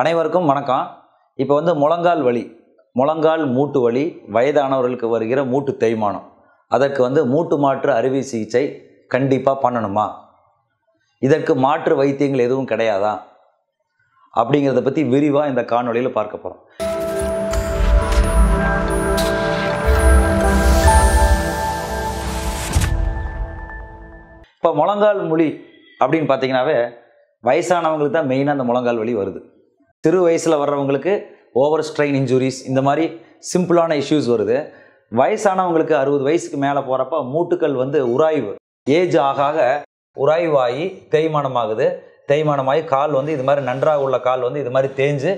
அனைவருக்கும் வணக்கம். இப்போ முழங்கால் வலி, முழங்கால் மூட்டு வலி, வயதானவர்களுக்கு வருகிற மூட்டு தேய்மானம், அதற்கு மூட்டு மாற்று அறுவை சிகிச்சை கண்டிப்பாக பண்ணணுமா, இதற்கு மாற்று வைத்தியங்கள் எதுவும் கிடையாதா அப்படிங்கிறத பற்றி விரிவாக இந்த காணொளியில் பார்க்க போகிறோம். இப்போ முழங்கால் முழி அப்படின்னு பார்த்தீங்கன்னாவே வயசானவங்களுக்கு தான் மெயினாக அந்த முழங்கால் வலி வருது. சிறு வயசில் வர்றவங்களுக்கு ஓவர் ஸ்ட்ரெயின் இன்ஜுரிஸ் இந்த மாதிரி சிம்பிளான இஷ்யூஸ் வருது. வயசானவங்களுக்கு 60 வயசுக்கு மேலே போகிறப்ப மூட்டுக்கள் உராய்வு, ஏஜ் ஆக ஆக உராய்வாகி தேய்மானமாகுது. தேய்மானமாகி கால் இது மாதிரி நன்றாக உள்ள கால் இது மாதிரி தேஞ்சு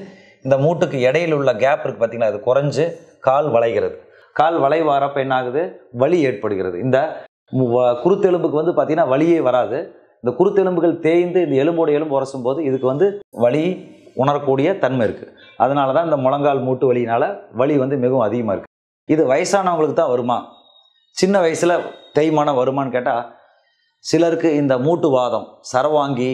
இந்த மூட்டுக்கு இடையில் உள்ள கேப் இருக்குது பார்த்திங்களா, அது குறைஞ்சு கால் வளைகிறது. கால் வளைவாரப்போ என்ன ஆகுது, வலி ஏற்படுகிறது. இந்த குருத்தெலும்புக்கு பார்த்திங்கன்னா வலியே வராது. இந்த குருத்தெலும்புகள் தேய்ந்து இந்த எலும்போடு எலும்பு உரசும் போது இதுக்கு வலி உணரக்கூடிய தன்மை இருக்குது. அதனால தான் இந்த முழங்கால் மூட்டு வலியினால் வலி மிகவும் அதிகமாக இருக்குது. இது வயசானவங்களுக்கு தான் வருமா, சின்ன வயசில் தேய்மானம் வருமானு கேட்டால், சிலருக்கு இந்த மூட்டு வாதம், சரவாங்கி,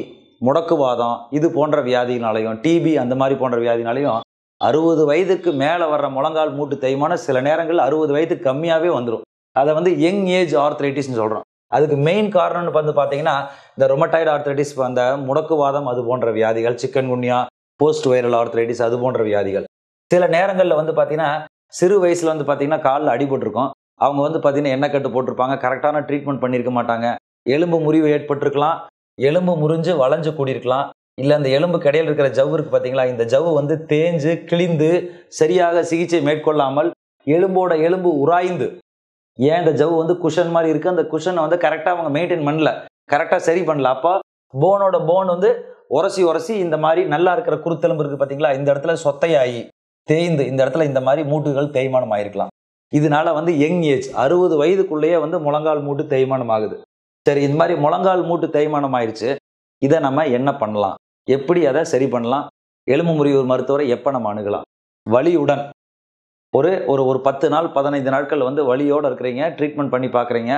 முடக்குவாதம் இது போன்ற வியாதினாலையும், டிபி அந்த மாதிரி போன்ற வியாதினாலையும் 60 வயதுக்கு மேலே வர்ற முழங்கால் மூட்டு தேய்மானம் சில நேரங்களில் 60 வயதுக்கு கம்மியாகவே வந்துடும். அதை யங் ஏஜ் ஆர்த்ரைட்டிஸ்னு சொல்கிறோம். அதுக்கு மெயின் காரணம்னு பார்த்தீங்கன்னா இந்த ரொமட்டாய்டு ஆர்த்ரைட்டிஸ், அந்த முடக்குவாதம் அது போன்ற வியாதிகள், சிக்கன்குன்யா, போஸ்ட் வைரல் ஆர்த்ரைட்டிஸ் அது போன்ற வியாதிகள். சில நேரங்களில் பார்த்தீங்கன்னா சிறு வயசில் பார்த்தீங்கன்னா காலில் அடிபட்டிருக்கும். அவங்க பார்த்தீங்கன்னா எண்ணெய் கட்டு போட்டிருப்பாங்க, கரெக்டான ட்ரீட்மெண்ட் பண்ணியிருக்க மாட்டாங்க. எலும்பு முறிவு ஏற்பட்டிருக்கலாம், எலும்பு முறிஞ்சு வளைஞ்சு கூடியிருக்கலாம். இல்லை அந்த எலும்பு கடையில் இருக்கிற ஜவ்வு இருக்குது பார்த்தீங்களா, இந்த ஜவ்வு தேஞ்சு கிழிந்து சரியாக சிகிச்சை மேற்கொள்ளாமல் எலும்போட எலும்பு உராய்ந்து, ஏன் இந்த ஜவ்வு குஷன் மாதிரி இருக்குது, அந்த குஷனை கரெக்டாக அவங்க மெயின்டைன் பண்ணல, கரெக்டாக சரி பண்ணல. அப்போ போனோட போன் உரசி உரசி இந்த மாதிரி நல்லா இருக்கிற குருத்தெலும்பு இருக்குது பார்த்தீங்களா, இந்த இடத்துல சொத்தையாகி தேய்ந்து இந்த இடத்துல இந்த மாதிரி மூட்டுகள் தேய்மானம் ஆகிருக்கலாம். இதனால யங் ஏஜ் 60 வயதுக்குள்ளேயே முழங்கால் மூட்டு தேய்மானம் ஆகுது. சரி, இந்த மாதிரி முழங்கால் மூட்டு தேய்மானம் ஆயிடுச்சு, இதை நம்ம என்ன பண்ணலாம், எப்படி அதை சரி பண்ணலாம், எலும்பு முறிவு மருத்துவரை எப்போ நம்ம அணுகலாம்? வலியுடன் ஒரு ஒரு 10 நாள் 15 நாட்கள் வலியோடு இருக்கிறீங்க, ட்ரீட்மெண்ட் பண்ணி பார்க்குறீங்க,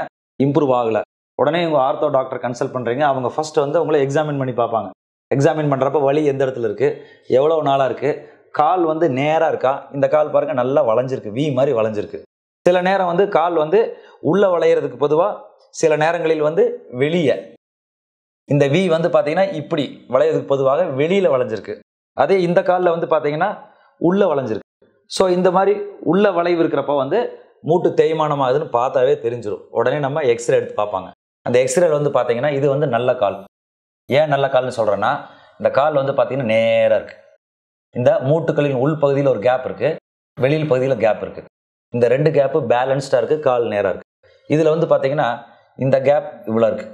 இம்ப்ரூவ் ஆகலை, உடனே உங்கள் ஆர்த்தோ டாக்டர் கன்சல்ட் பண்ணுறீங்க. அவங்க ஃபர்ஸ்ட் உங்களை எக்ஸாமின் பண்ணி பார்ப்பாங்க. எக்ஸாமின் பண்ணுறப்ப வலி எந்த இடத்துல இருக்குது, எவ்வளோ நாளாக இருக்குது, கால் நேராக இருக்கா, இந்த கால் பாருங்கள் நல்லா வளைஞ்சிருக்கு, வி மாதிரி வளைஞ்சிருக்கு. சில நேரம் கால் உள்ளே வளையிறதுக்கு பொதுவாக, சில நேரங்களில் வெளியே இந்த வி பார்த்தீங்கன்னா இப்படி வளையிறதுக்கு பொதுவாக வெளியில் வளைஞ்சிருக்கு. அதே இந்த காலில் பார்த்தீங்கன்னா உள்ளே வளைஞ்சிருக்கு. ஸோ இந்த மாதிரி உள்ள வளைவு இருக்கிறப்ப மூட்டு தேய்மானம் ஆகுதுன்னு பார்த்தாவே தெரிஞ்சிடும். உடனே நம்ம எக்ஸ்ரே எடுத்து பார்ப்பாங்க. அந்த எக்ஸ்ரேல பார்த்தீங்கன்னா இது நல்ல கால். ஏன் நல்ல கால்னு சொல்கிறேன்னா, இந்த கால் பார்த்தீங்கன்னா நேராக இருக்குது. இந்த மூட்டுக்களின் உள் பகுதியில் ஒரு கேப் இருக்குது, வெளியில் பகுதியில் கேப் இருக்குது. இந்த 2 கேப்பு பேலன்ஸ்டாக இருக்குது, கால் நேராக இருக்குது. இதில் பார்த்தீங்கன்னா இந்த கேப் இவ்வளோ இருக்குது,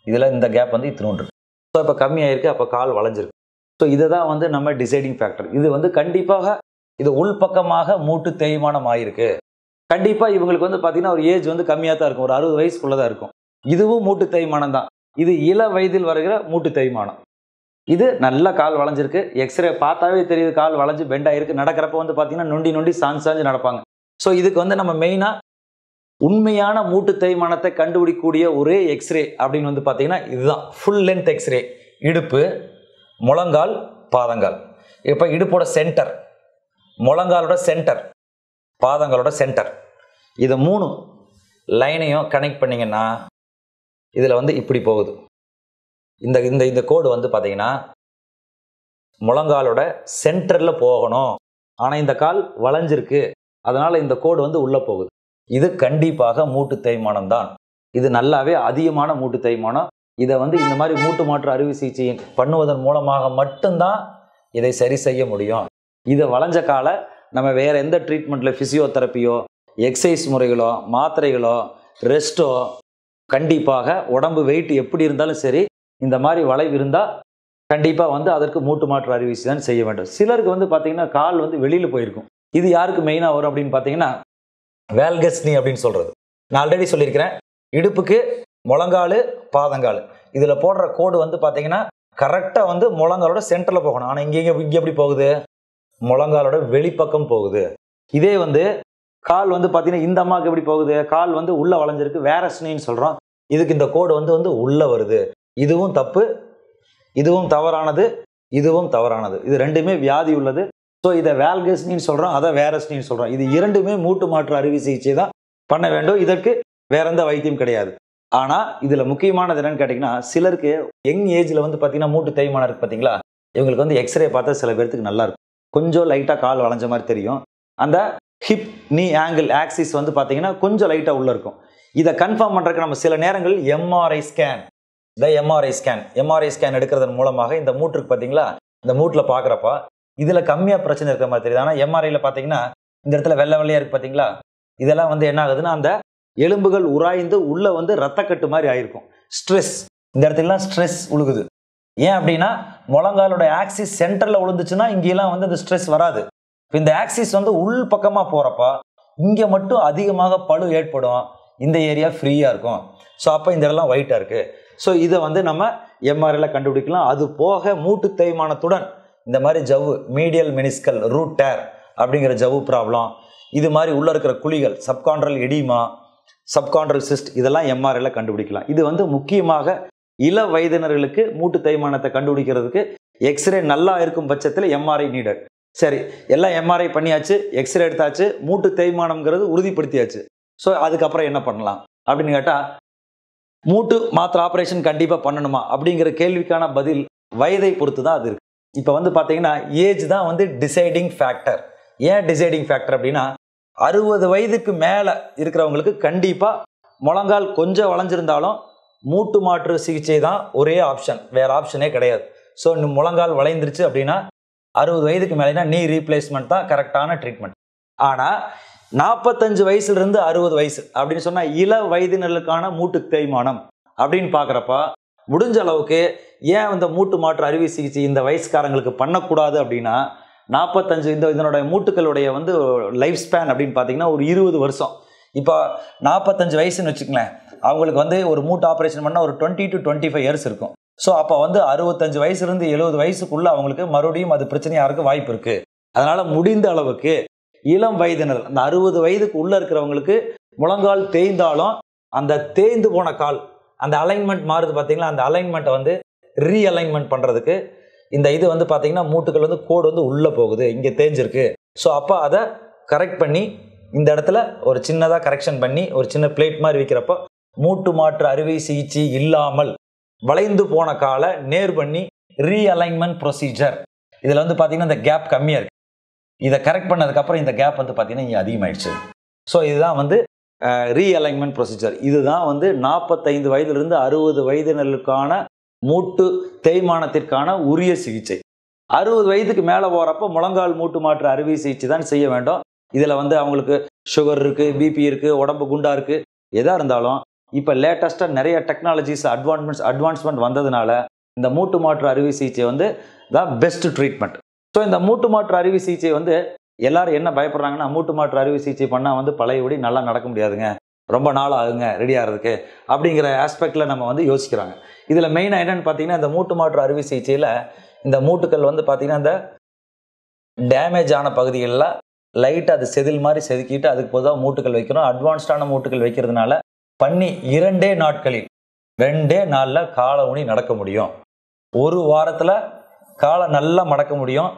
இதில் இந்த கேப் இத்தினோண்டு இருக்குது. ஸோ இப்போ கம்மியாயிருக்கு, அப்போ கால் வளைஞ்சிருக்கு. ஸோ இதை தான் நம்ம டிசைடிங் ஃபேக்டர். இது கண்டிப்பாக இது உள்பக்கமாக மூட்டு தேய்மானம் ஆகிருக்கு. கண்டிப்பாக இவங்களுக்கு பார்த்தீங்கன்னா ஒரு ஏஜ் கம்மியாக தான் இருக்கும், ஒரு 60 வயசுக்குள்ளே தான் இருக்கும். இதுவும் மூட்டு தேய்மானம் தான். இது இள வயதில் வருகிற மூட்டு தேய்மானம். இது நல்ல கால் வளைஞ்சிருக்கு, எக்ஸ்ரே பார்த்தாவே தெரியுது கால் வளைஞ்சு பெண்ட் ஆகிருக்கு. நடக்கிறப்ப பார்த்தீங்கன்னா நொண்டி நொண்டி சாஞ்சு நடப்பாங்க. ஸோ இதுக்கு நம்ம மெயினாக உண்மையான மூட்டு தேய்மானத்தை கண்டுபிடிக்கக்கூடிய ஒரே எக்ஸ்ரே அப்படின்னு பார்த்தீங்கன்னா இதுதான், ஃபுல் லென்த் எக்ஸ்ரே. இடுப்பு, முழங்கால், பாதங்கால். இப்போ இடுப்போட சென்டர், முழங்காலோட சென்டர், பாதங்களோட சென்டர், இதை 3 லைனையும் கனெக்ட் பண்ணிங்கன்னா இதில் இப்படி போகுது. இந்த இந்த இந்த கோடு பார்த்தீங்கன்னா முழங்காலோட சென்டரில் போகணும். ஆனால் இந்த கால் வளைஞ்சிருக்கு, அதனால் இந்த கோடு உள்ளே போகுது. இது கண்டிப்பாக மூட்டு தேய்மானம் தான். இது நல்லாவே அதிகமான மூட்டு தேய்மானம். இதை இந்த மாதிரி மூட்டு மாற்று அறுவை சிகிச்சை பண்ணுவதன் மூலமாக மட்டும்தான் இதை சரி செய்ய முடியும். இதை வளைஞ்ச காலை நம்ம வேறு எந்த ட்ரீட்மெண்ட்டில், ஃபிசியோதெரப்பியோ, எக்ஸசைஸ் முறைகளோ, மாத்திரைகளோ, ரெஸ்ட்டோ, கண்டிப்பாக உடம்பு வெயிட் எப்படி இருந்தாலும் சரி, இந்த மாதிரி வளைவு இருந்தால் கண்டிப்பாக அதற்கு மூட்டு மாற்று அறுவை சிகிச்சை தான் செய்ய வேண்டும். சிலருக்கு பார்த்தீங்கன்னா கால் வெளியில் போயிருக்கும். இது யாருக்கு மெயினாக வரும் அப்படின்னு பார்த்தீங்கன்னா வேல்கஸ்னி அப்படின்னு சொல்கிறது. நான் ஆல்ரெடி சொல்லியிருக்கிறேன், இடுப்புக்கு முழங்கால், பாதங்கால், இதில் போடுற கோடு பார்த்தீங்கன்னா கரெக்டாக முழங்காலோட சென்டரில் போகணும். ஆனால் இங்கே எப்படி போகுது, முழங்காலோட வெளிப்பக்கம் போகுது. இதே கால் பார்த்தீங்கன்னா இந்த அம்மாவுக்கு எப்படி போகுது, கால் உள்ளே வளைஞ்சிருக்கு, வேரஸ்னின்னு சொல்கிறோம். இதுக்கு இந்த கோடு உள்ளே வருது. இதுவும் தப்பு, இதுவும் தவறானது. இதுவும் தவறானது. இது ரெண்டுமே வியாதி உள்ளது. ஸோ இதை வேல்கஸ்னின்னு சொல்கிறோம், அதை வேரஸ்னின்னு சொல்கிறோம். இது இரண்டுமே மூட்டு மாற்று அறுவை சிகிச்சை தான் பண்ண வேண்டும். இதற்கு வேற எந்த வைத்தியம் கிடையாது. ஆனால் இதில் முக்கியமானது என்னன்னு கேட்டிங்கன்னா, சிலருக்கு யங் ஏஜில் வந்து பார்த்தீங்கன்னா மூட்டு தேய்மானம் இருக்குது பார்த்தீங்களா, இவங்களுக்கு வந்து எக்ஸ்ரே பார்த்தா சில பேர்த்துக்கு நல்லா இருக்கும். கொஞ்சம் லைட்டாக கால் வளைஞ்ச மாதிரி தெரியும். அந்த ஹிப் நீ ஆங்கிள் ஆக்சிஸ் வந்து பார்த்தீங்கன்னா கொஞ்சம் லைட்டாக உள்ளே இருக்கும். இதை கன்ஃபார்ம் பண்ணுறதுக்கு நம்ம சில நேரங்களில் எம்ஆர்ஐ ஸ்கேன் எடுக்கிறதன் மூலமாக இந்த மூட்டு இருக்கு பார்த்தீங்களா, இந்த மூட்டில் பார்க்குறப்ப இதில் கம்மியாக பிரச்சனை இருக்கிற மாதிரி தெரியுது. ஆனால் எம்ஆர்ஐயில் பார்த்தீங்கன்னா இந்த இடத்துல வெள்ளை வெள்ளையாக இருக்குது பார்த்தீங்களா, இதெல்லாம் வந்து என்ன ஆகுதுன்னா அந்த எலும்புகள் உராய்ந்து உள்ள வந்து ரத்தக்கட்டு மாதிரி ஆயிருக்கும். ஸ்ட்ரெஸ், இந்த இடத்துலலாம் ஸ்ட்ரெஸ் உழுகுது. ஏன் அப்படின்னா முழங்காலோட ஆக்சிஸ் சென்டரில் விழுந்துச்சுன்னா இங்கெல்லாம் வந்து அந்த ஸ்ட்ரெஸ் வராது. இப்போ இந்த ஆக்சிஸ் வந்து உள் பக்கமாக போகிறப்ப இங்கே மட்டும் அதிகமாக பளு ஏற்படும். இந்த ஏரியா ஃப்ரீயாக இருக்கும். ஸோ அப்போ இந்த இடம்லாம் ஒயிட்டாக இருக்குது. ஸோ இதை வந்து நம்ம எம்ஆர்ஐயில் கண்டுபிடிக்கலாம். அது போக மூட்டு தேய்மானத்துடன் இந்த மாதிரி ஜவ்வு மீடியல் மெனிஸ்கல் ரூட் டேர் அப்படிங்கிற ஜவ்வு ப்ராப்ளம், இது மாதிரி உள்ளே இருக்கிற குழிகள் சப்கான்ட்ரல் எடிமா, சப்கான்ட்ரல் சிஸ்ட், இதெல்லாம் எம்ஆர்ஐயில் கண்டுபிடிக்கலாம். இது வந்து முக்கியமாக இள வயதினர்களுக்கு மூட்டு தேய்மானத்தை கண்டுபிடிக்கிறதுக்கு எக்ஸ்ரே நல்லா இருக்கும் பட்சத்தில் எம்ஆர்ஐ நீடட். சரி, எல்லாம் எம்ஆர்ஐ பண்ணியாச்சு, எக்ஸ்ரே எடுத்தாச்சு, மூட்டு தேய்மானம்ங்கிறது உறுதிப்படுத்தியாச்சு. ஸோ அதுக்கப்புறம் என்ன பண்ணலாம் அப்படின்னு கேட்டால், மூட்டு மாற்று ஆப்ரேஷன் கண்டிப்பாக பண்ணணுமா அப்படிங்கிற கேள்விக்கான பதில் வயதை பொறுத்து தான் அது இருக்குது. இப்போ வந்து பார்த்தீங்கன்னா ஏஜ் தான் வந்து டிசைடிங் ஃபேக்டர். ஏன் டிசைடிங் ஃபேக்டர் அப்படின்னா 60 வயதுக்கு மேலே இருக்கிறவங்களுக்கு கண்டிப்பாக முழங்கால் கொஞ்சம் வளைஞ்சிருந்தாலும் மூட்டு மாற்று சிகிச்சை தான் ஒரே ஆப்ஷன், வேறு ஆப்ஷனே கிடையாது. ஸோ முழங்கால் வளைந்துருச்சு அப்படின்னா 60 வயதுக்கு மேலேனா நீ ரீப்ளேஸ்மெண்ட் தான் கரெக்டான ட்ரீட்மெண்ட். ஆனால் 45 வயசுலேருந்து 60 வயசு அப்படின்னு சொன்னால் இள வயதினர்களுக்கான மூட்டு தேய்மானம் அப்படின்னு பார்க்குறப்ப முடிஞ்ச அளவுக்கு ஏன் இந்த மூட்டு மாற்று அறுவை சிகிச்சை இந்த வயசுக்காரங்களுக்கு பண்ணக்கூடாது அப்படின்னா 45 இதனுடைய மூட்டுக்களுடைய வந்து லைஃப் ஸ்பேன் அப்படின்னு பார்த்தீங்கன்னா ஒரு 20 வருஷம். இப்போ 45 வயசுன்னு வச்சுக்கங்களேன், அவங்களுக்கு வந்து ஒரு மூட்டு ஆப்ரேஷன் பண்ணால் ஒரு 20 to 25 இயர்ஸ் இருக்கும். ஸோ அப்போ வந்து 65 வயசுலேருந்து 70 வயசுக்குள்ளே அவங்களுக்கு மறுபடியும் அது பிரச்சனையாக இருக்க வாய்ப்பு இருக்குது. அதனால் முடிந்த அளவுக்கு இளம் வயதினர் அந்த 60 வயதுக்கு உள்ளே இருக்கிறவங்களுக்கு முழங்கால் தேய்ந்தாலும் அந்த தேய்ந்து போன கால் அந்த அலைன்மெண்ட் மாறுது பார்த்தீங்களா, அந்த அலைன்மெண்ட்டை வந்து ரீஅலைன்மெண்ட் பண்ணுறதுக்கு இந்த இது வந்து பார்த்தீங்கன்னா மூட்டுக்கள் வந்து கோடு வந்து உள்ளே போகுது, இங்கே தேஞ்சிருக்கு. ஸோ அப்போ அதை கரெக்ட் பண்ணி இந்த இடத்துல ஒரு சின்னதாக கரெக்ஷன் பண்ணி ஒரு சின்ன பிளேட் மாதிரி வைக்கிறப்போ மூட்டு மாற்று அறுவை சிகிச்சை இல்லாமல் வளைந்து போன காலை நேர் பண்ணி ரீஅலைன்மெண்ட் ப்ரொசீஜர். இதில் வந்து பார்த்தீங்கன்னா இந்த கேப் கம்மியாக இருக்குது. இதை கரெக்ட் பண்ணதுக்கப்புறம் இந்த கேப் வந்து பார்த்தீங்கன்னா இங்கே அதிகமாகிடுச்சு. ஸோ இதுதான் வந்து ரீஅலைன்மெண்ட் ப்ரொசீஜர். இதுதான் வந்து 45 வயதிலிருந்து 60 வயதினருக்கான மூட்டு தேய்மானத்திற்கான உரிய சிகிச்சை. 60 வயதுக்கு மேலே போகிறப்போ முழங்கால் மூட்டு மாற்று அறுவை சிகிச்சை தான் செய்ய வேண்டும். இதில் வந்து அவங்களுக்கு சுகர் இருக்குது, பிபி இருக்குது, உடம்பு குண்டா இருக்குது, எதாக இருந்தாலும் இப்போ லேட்டஸ்ட்டாக நிறைய டெக்னாலஜிஸ் அட்வான்ஸ்மெண்ட் வந்ததுனால இந்த மூட்டு மாற்று அறுவை சிகிச்சை வந்து தான் பெஸ்ட் ட்ரீட்மெண்ட். ஸோ இந்த மூட்டு மாற்று அறுவை சிகிச்சை வந்து எல்லாரும் என்ன பயப்படுறாங்கன்னா, மூட்டு மாற்று அறுவை சிகிச்சை பண்ணால் வந்து பழையபடி நல்லா நடக்க முடியாதுங்க, ரொம்ப நாள் ஆகுங்க ரெடி ஆகிறதுக்கு அப்படிங்கிற ஆஸ்பெக்டில் நம்ம வந்து யோசிக்கிறாங்க. இதில் மெயினாக என்னென்னு பார்த்தீங்கன்னா, இந்த மூட்டு மாற்று அறுவை சிகிச்சையில் இந்த மூட்டுக்கள் வந்து பார்த்தீங்கன்னா இந்த டேமேஜ் ஆன பகுதிகளில் லைட்டாக அது செதில் மாதிரி செதுக்கிட்டு அதுக்கு பொதுவாக மூட்டுக்கள் வைக்கிறோம். அட்வான்ஸ்டான மூட்டுக்கள் வைக்கிறதுனால பண்ணி 2 நாட்களில் 2 நாளில் காலை ஊனி நடக்க முடியும். ஒரு வாரத்தில் காலை நல்லா மடக்க முடியும்,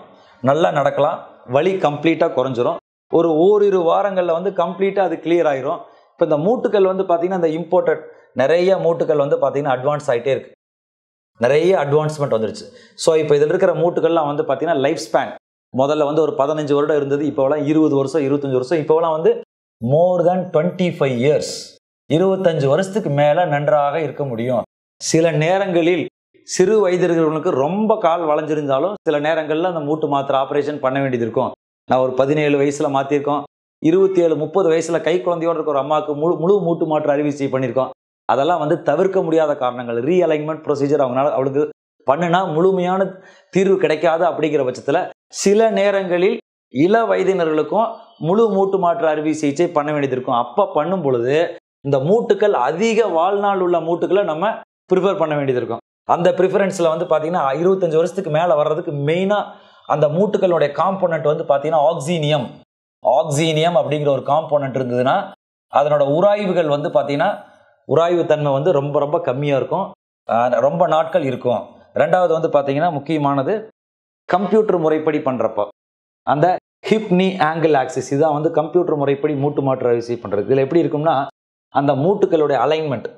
நல்லா நடக்கலாம், வலி கம்ப்ளீட்டாக குறைஞ்சிரும். ஒரு ஓரிரு வாரங்களில் வந்து கம்ப்ளீட்டாக அது கிளியர் ஆகிரும். இப்போ இந்த மூட்டுக்கள் வந்து பார்த்தீங்கன்னா இந்த இம்போர்ட்டட் நிறைய மூட்டுக்கள் வந்து பார்த்தீங்கன்னா அட்வான்ஸ் ஆகிட்டே இருக்குது, நிறைய அட்வான்ஸ்மெண்ட் வந்துருச்சு. ஸோ இப்போ இதில் இருக்கிற மூட்டுக்கள்லாம் வந்து பார்த்தீங்கன்னா லைஃப் ஸ்பேன் முதல்ல வந்து ஒரு 15 வருடம் இருந்தது, இப்போலாம் 20 வருஷம் 25 வருஷம், இப்போலாம் வந்து மோர் தேன் 25 இயர்ஸ் 25 வருஷத்துக்கு மேலே நன்றாக இருக்க முடியும். சில நேரங்களில் சிறு வயதினர்களுக்கு ரொம்ப கால் வளைஞ்சிருந்தாலும் சில நேரங்களில் அந்த மூட்டு மாத்திரை ஆப்ரேஷன் பண்ண வேண்டியது இருக்கும். நான் ஒரு 17 வயசில் மாற்றிருக்கோம், 27-30 வயசில் கை குழந்தையோடு இருக்கிற ஒரு அம்மாவுக்கு முழு மூட்டு மாற்று அறுவை சிகிச்சை பண்ணியிருக்கோம். அதெல்லாம் வந்து தவிர்க்க முடியாத காரணங்கள். ரீஅலைன்மெண்ட் ப்ரொசீஜர் அவளுக்கு பண்ணுனா முழுமையான தீர்வு கிடைக்காது. அப்படிங்கிற பட்சத்தில் சில நேரங்களில் இள வயதினர்களுக்கும் முழு மூட்டு மாற்று அறுவை சிகிச்சை பண்ண வேண்டியது இருக்கும். அப்போ பண்ணும் பொழுது இந்த மூட்டுக்கள் அதிக வாழ்நாள் உள்ள மூட்டுக்களை நம்ம ப்ரிஃபர் பண்ண வேண்டியது இருக்கும். அந்த ப்ரிஃபரன்ஸில் வந்து பார்த்தீங்கன்னா 25 வருஷத்துக்கு மேலே வர்றதுக்கு மெயினாக அந்த மூட்டுக்களுடைய காம்போனன்ட் வந்து பார்த்தீங்கன்னா ஆக்சீனியம் அப்படிங்கிற ஒரு காம்போனன்ட் இருந்ததுன்னா அதனோட உராய்வுகள் வந்து பார்த்தீங்கன்னா உராய்வு தன்மை வந்து ரொம்ப ரொம்ப கம்மியாக இருக்கும், ரொம்ப நாட்கள் இருக்கும். ரெண்டாவது வந்து பார்த்தீங்கன்னா முக்கியமானது கம்ப்யூட்டர் முறைப்படி பண்ணுறப்போ அந்த ஹிப் நீ ஆங்கிள் ஆக்சிஸ் இதான் வந்து கம்ப்யூட்டர் முறைப்படி மூட்டு மாற்று அறுவை சிகிச்சை பண்ணுறது. இதில் எப்படி இருக்கும்னா அந்த மூட்டுகளுடைய அலைன்மெண்ட்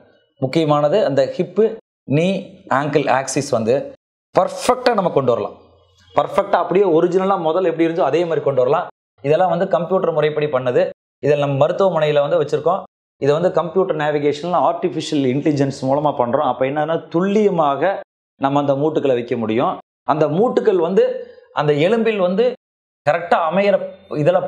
முக்கியமானது. அந்த ஹிப்பு நீ ஆங்கிள் ஆக்சிஸ் வந்து பர்ஃபெக்டாக நம்ம கொண்டு வரலாம். பர்ஃபெக்டாக அப்படியே ஒரிஜினலாக முதல்ல எப்படி இருந்தோ அதே மாதிரி கொண்டு வரலாம். இதெல்லாம் வந்து கம்ப்யூட்டர் முறைப்படி பண்ணது. இதில் நம்ம மருத்துவமனையில் வந்து வச்சுருக்கோம். இதை வந்து கம்ப்யூட்டர் நேவிகேஷனில் ஆர்டிஃபிஷியல் இன்டெலிஜென்ஸ் மூலமாக பண்ணுறோம். அப்போ என்னன்னா துல்லியமாக நம்ம அந்த மூட்டுக்களை வைக்க முடியும். அந்த மூட்டுக்கள் வந்து அந்த எலும்பில் வந்து கரெக்டாக அமையிற இதில்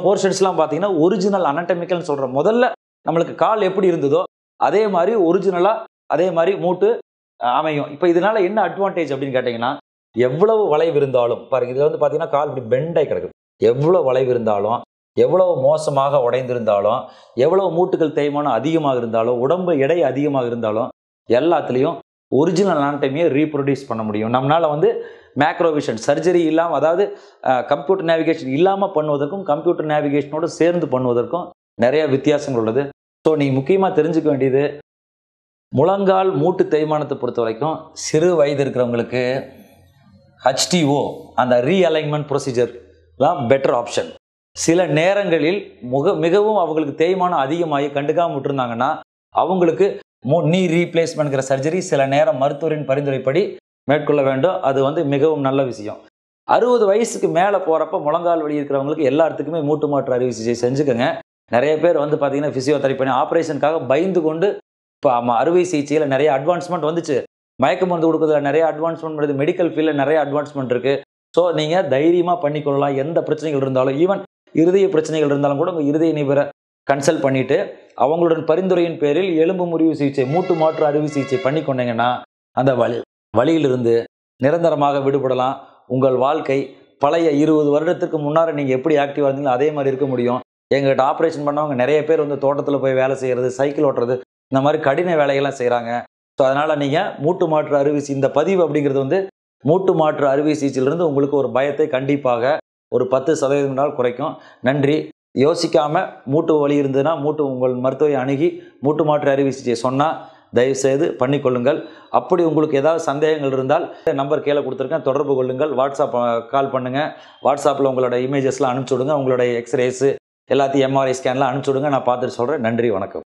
போர்ஷன்ஸ்லாம் பார்த்தீங்கன்னா ஒரிஜினல் அனட்டமிக்கல்னு சொல்கிற முதல்ல நம்மளுக்கு கால் எப்படி இருந்ததோ அதே மாதிரி ஒரிஜினலாக அதே மாதிரி மூட்டு அமையும். இப்போ இதனால என்ன அட்வான்டேஜ் அப்படின்னு கேட்டிங்கன்னா எவ்வளவு வளைவு இருந்தாலும் பாருங்க, இதில் வந்து பார்த்தீங்கன்னா கால் இப்படி பெண்டாகி கிடக்குது. எவ்வளோ வளைவு இருந்தாலும் எவ்வளவு மோசமாக உடைந்திருந்தாலும் எவ்வளவு மூட்டுகள் தேய்மானம் அதிகமாக இருந்தாலும் உடம்பு எடை அதிகமாக இருந்தாலும் எல்லாத்துலேயும் ஒரிஜினல் அனாட்டமியை ரீப்ரொடியூஸ் பண்ண முடியும். நம்மளால் வந்து மேக்ரோவிஷன் சர்ஜரி இல்லாமல், அதாவது கம்ப்யூட்டர் நேவிகேஷன் இல்லாமல் பண்ணுவதற்கும் கம்ப்யூட்டர் நேவிகேஷனோடு சேர்ந்து பண்ணுவதற்கும் நிறைய வித்தியாசங்கள் உள்ளது. ஸோ நீங்கள் முக்கியமாக தெரிஞ்சுக்க வேண்டியது முழங்கால் மூட்டு தேய்மானத்தை பொறுத்த வரைக்கும் சிறு வயது இருக்கிறவங்களுக்கு HTO அந்த ரீஅலைன்மெண்ட் ப்ரொசீஜர் தான் பெட்டர் ஆப்ஷன். சில நேரங்களில் மிகவும் அவங்களுக்கு தேய்மானம் அதிகமாகி கண்டுக்காமல் விட்டுருந்தாங்கன்னா அவங்களுக்கு நீ ரீப்ளேஸ்மெண்ட்ங்கிற சர்ஜரி சில நேரம் மருத்துவரின் பரிந்துரைப்படி மேற்கொள்ள வேண்டும். அது வந்து மிகவும் நல்ல விஷயம். 60 வயசுக்கு மேலே போகிறப்ப முழங்கால் வலி இருக்கிறவங்களுக்கு எல்லாத்துக்குமே மூட்டு மாற்று அறுவை சிகிச்சை செஞ்சுக்கோங்க. நிறைய பேர் வந்து பார்த்தீங்கன்னா ஃபிசியோதெரப்பி பண்ணி ஆப்ரேஷனுக்காக பயந்து கொண்டு இப்போ அறுவை சிகிச்சையில் நிறைய அட்வான்ஸ்மெண்ட் வந்துச்சு. மயக்க மருந்து கொடுக்குறதுல நிறைய அட்வான்ஸ்மெண்ட் வருது. மெடிக்கல் ஃபீல்டில் நிறைய அட்வான்ஸ்மெண்ட் இருக்குது. ஸோ நீங்கள் தைரியமாக பண்ணிக்கொள்ளலாம். எந்த பிரச்சனைகள் இருந்தாலும், ஈவன் இருதய பிரச்சனைகள் இருந்தாலும் கூட உங்கள் இருதய நிபுணரை கன்சல்ட் பண்ணிவிட்டு அவங்களுடன் பரிந்துரையின் பேரில் எலும்பு முறிவு சிகிச்சை மூட்டு மாற்று அறுவை சிகிச்சை பண்ணி கொண்டீங்கன்னா அந்த வலியிலிருந்து நிரந்தரமாக விடுபடலாம். உங்கள் வாழ்க்கை பழைய 20 வருடத்துக்கு முன்னாடி நீங்கள் எப்படி ஆக்டிவாக இருந்தீங்களோ அதே மாதிரி இருக்க முடியும். எங்கள்கிட்ட ஆப்ரேஷன் பண்ணவங்க நிறைய பேர் வந்து தோட்டத்தில் போய் வேலை செய்கிறது, சைக்கிள் ஓட்டுறது, இந்த மாதிரி கடின வேலைகள்லாம் செய்கிறாங்க. ஸோ அதனால் நீங்கள் மூட்டு மாற்று அறுவை இந்த பதிவு அப்படிங்கிறது வந்து மூட்டு மாற்று அறுவை சிகிச்சையிலிருந்து உங்களுக்கு ஒரு பயத்தை கண்டிப்பாக ஒரு 10% குறைக்கும். நன்றி. யோசிக்காமல் மூட்டு வலி இருந்ததுன்னா உங்கள் மருத்துவரை அணுகி மூட்டு மாற்று அறுவை சிகிச்சை சொன்னால் தயவுசெய்து பண்ணிக்கொள்ளுங்கள். அப்படி உங்களுக்கு ஏதாவது சந்தேகங்கள் இருந்தால் நம்பர் கீழே கொடுத்துருக்கேன், தொடர்பு கொள்ளுங்கள். வாட்ஸ்அப் கால் பண்ணுங்கள். வாட்ஸ்அப்பில் உங்களோட இமேஜஸ்லாம் அனுப்பிச்சி விடுங்க. உங்களோட எக்ஸ்ரேஸு எல்லாத்தையும் MRI ஸ்கேன்லாம் அனுப்பிச்சி விடுங்க. நான் பார்த்துட்டு சொல்கிறேன். நன்றி, வணக்கம்.